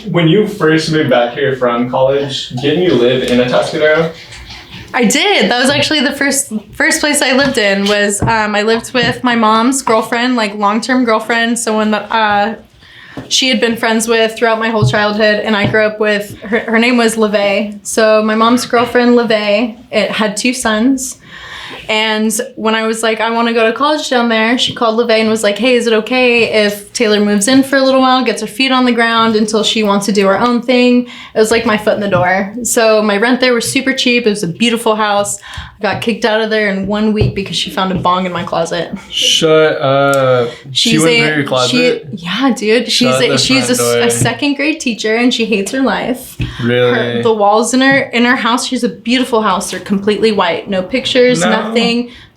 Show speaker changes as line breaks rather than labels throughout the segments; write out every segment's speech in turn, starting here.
When you first moved back here from college, didn't you live in a Tuscadero?
I did. That was actually the first place I lived in. Was I lived with my mom's girlfriend, like long-term girlfriend, someone that she had been friends with throughout my whole childhood, and I grew up with her name was LeVay. So my mom's girlfriend LeVay, it had 2 sons. And when I was like, I want to go to college down there, she called LeVay and was like, hey, is it okay if Taylor moves in for a little while, gets her feet on the ground until she wants to do her own thing? It was like my foot in the door. So my rent there was super cheap. It was a beautiful house. I got kicked out of there in 1 week because she found a bong in my closet.
Shut up. She went through your closet?
Yeah, dude. She's a second grade teacher and she hates her life.
Really?
The walls in her house, she has a beautiful house. They're completely white. No pictures, nothing.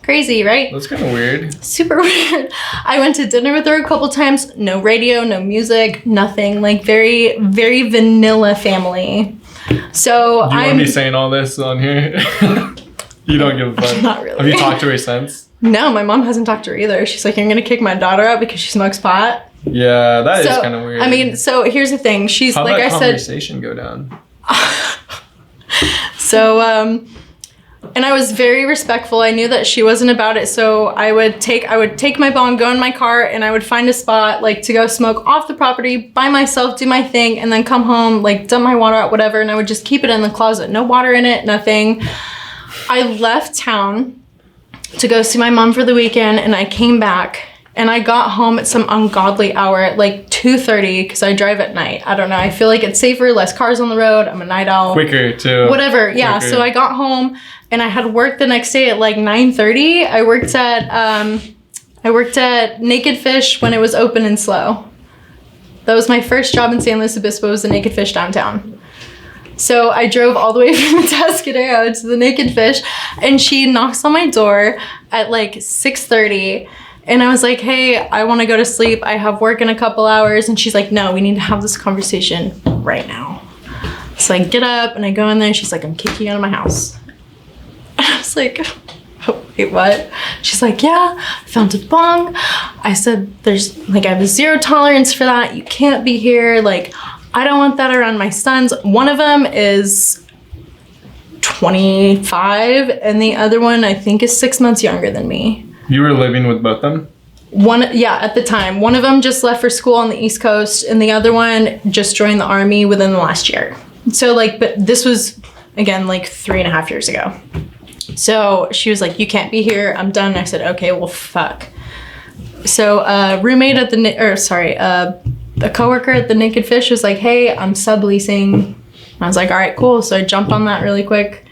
Crazy, right?
That's kind of weird.
Super weird. I went to dinner with her a couple times. No radio, no music, nothing. Like very, very vanilla family. So
Do you want me saying all this on here? You don't give a fuck.
Not really.
Have you talked to her since?
No, my mom hasn't talked to her either. She's like, you're going to kick my daughter out because she smokes pot?
Yeah, that is kind of weird.
I mean, so here's the thing. She's
How'd
like
that
I said.
conversation go down?
So, and I was very respectful. I knew that she wasn't about it. So I would take my bong, go in my car, and I would find a spot like to go smoke off the property by myself, do my thing, and then come home, like dump my water out, whatever. And I would just keep it in the closet. No water in it, nothing. I left town to go see my mom for the weekend, and I came back and I got home at some ungodly hour at like 2:30 because I drive at night. I don't know. I feel like it's safer, less cars on the road. I'm a night owl.
Quicker too.
Whatever. Yeah. So I got home and I had work the next day at like 9:30. I worked at Naked Fish when it was open and slow. That was my first job in San Luis Obispo, was the Naked Fish downtown. So I drove all the way from the Tuscadero to the Naked Fish, and she knocks on my door at like 6:30. And I was like, hey, I want to go to sleep. I have work in a couple hours. And she's like, no, we need to have this conversation right now. So I get up and I go in there. She's like, I'm kicking you out of my house. And I was like, oh, wait, what? She's like, yeah, I found a bong. I said, I have a 0 tolerance for that. You can't be here. Like, I don't want that around my sons. One of them is 25 and the other one I think is 6 months younger than me.
You were living with both them?
At the time. One of them just left for school on the East Coast, and the other one just joined the Army within the last year. So but this was, again, like 3.5 years ago. So she was like, you can't be here. I'm done. I said, okay, well, fuck. So a coworker at the Naked Fish was like, hey, I'm subleasing. I was like, all right, cool. So I jumped on that really quick.